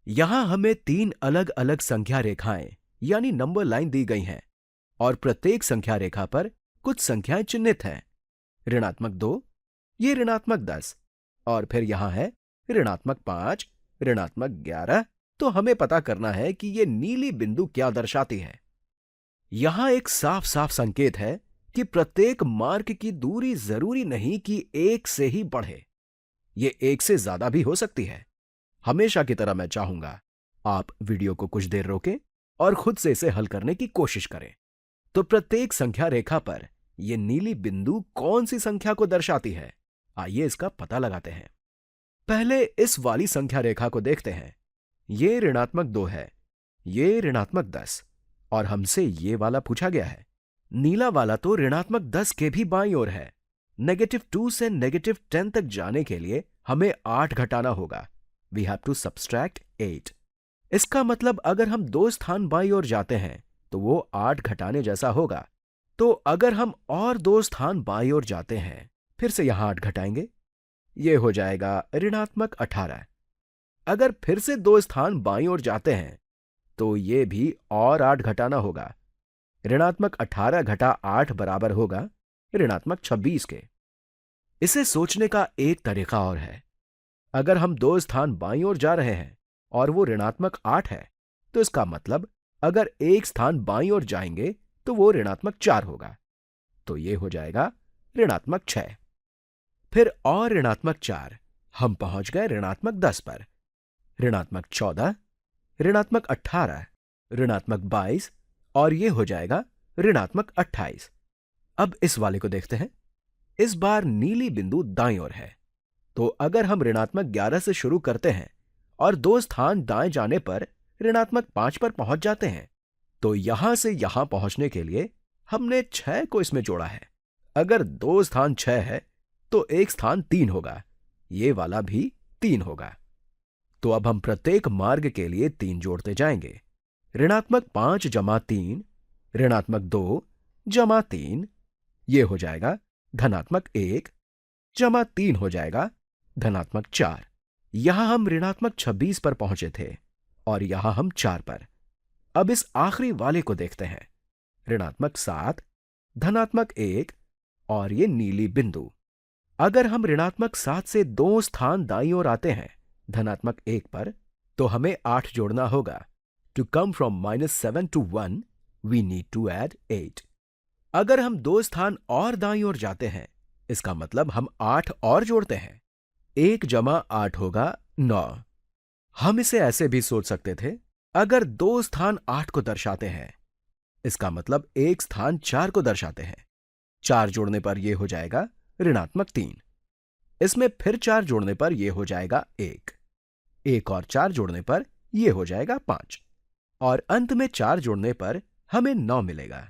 यहां हमें तीन अलग अलग संख्या रेखाएं यानी नंबर लाइन दी गई हैं और प्रत्येक संख्या रेखा पर कुछ संख्याएं चिन्हित हैं। ऋणात्मक 2, ये ऋणात्मक 10 और फिर यहां है ऋणात्मक 5, ऋणात्मक 11। तो हमें पता करना है कि ये नीली बिंदु क्या दर्शाती है। यहां एक साफ साफ संकेत है कि प्रत्येक मार्ग की दूरी जरूरी नहीं कि एक से ही बढ़े, ये एक से ज्यादा भी हो सकती है। हमेशा की तरह मैं चाहूंगा आप वीडियो को कुछ देर रोकें और खुद से इसे हल करने की कोशिश करें। तो प्रत्येक संख्या रेखा पर यह नीली बिंदु कौन सी संख्या को दर्शाती है, आइए इसका पता लगाते हैं। पहले इस वाली संख्या रेखा को देखते हैं। ये ऋणात्मक 2 है, ये ऋणात्मक 10 और हमसे ये वाला पूछा गया है। नीला वाला तो ऋणात्मक 10 के भी बाईं ओर है। -2 से -10 तक जाने के लिए हमें 8 घटाना होगा। We have to subtract 8। इसका मतलब अगर हम 2 स्थान बाईं ओर जाते हैं तो वो 8 घटाने जैसा होगा। तो अगर हम और 2 स्थान बाईं ओर जाते हैं, फिर से यहां 8 घटाएंगे, ये हो जाएगा ऋणात्मक 18। अगर फिर से 2 स्थान बाईं ओर जाते हैं तो ये भी और 8 घटाना होगा। ऋणात्मक 18 घटा 8 बराबर होगा ऋणात्मक 26 के। इसे सोचने का एक तरीका और है। अगर हम 2 स्थान बाईं ओर जा रहे हैं और वो ऋणात्मक 8 है, तो इसका मतलब अगर एक स्थान बाईं ओर जाएंगे तो वो ऋणात्मक 4 होगा। तो ये हो जाएगा ऋणात्मक 6। फिर और ऋणात्मक 4, हम पहुंच गए ऋणात्मक 10 पर। ऋणात्मक 14, ऋणात्मक 18, ऋणात्मक 22 और ये हो जाएगा ऋणात्मक 28। अब इस वाले को देखते हैं। इस बार नीली बिंदु दाईं ओर है। तो अगर हम ऋणात्मक 11 से शुरू करते हैं और 2 स्थान दाएं जाने पर ऋणात्मक 5 पर पहुंच जाते हैं, तो यहां से यहां पहुंचने के लिए हमने 6 को इसमें जोड़ा है। अगर 2 स्थान 6 है तो एक स्थान 3 होगा, ये वाला भी 3 होगा। तो अब हम प्रत्येक मार्ग के लिए 3 जोड़ते जाएंगे। ऋणात्मक 5 जमा 3, ऋणात्मक 2 जमा 3, ये हो जाएगा धनात्मक 1 जमा 3 हो जाएगा धनात्मक 4। यहां हम ऋणात्मक 26 पर पहुंचे थे और यहां हम 4 पर। अब इस आखिरी वाले को देखते हैं। ऋणात्मक 7, धनात्मक 1 और ये नीली बिंदु। अगर हम ऋणात्मक 7 से 2 स्थान दाईं ओर आते हैं धनात्मक 1 पर, तो हमें 8 जोड़ना होगा। To come from -7 to 1 we need to add 8। अगर हम 2 स्थान और दाईं ओर जाते हैं, इसका मतलब हम 8 और जोड़ते हैं। 1 जमा 8 होगा 9। हम इसे ऐसे भी सोच सकते थे, अगर 2 स्थान 8 को दर्शाते हैं, इसका मतलब एक स्थान 4 को दर्शाते हैं। 4 जोड़ने पर यह हो जाएगा ऋणात्मक 3। इसमें फिर 4 जोड़ने पर यह हो जाएगा 1। 1 और 4 जोड़ने पर यह हो जाएगा 5 और अंत में 4 जोड़ने पर हमें 9 मिलेगा।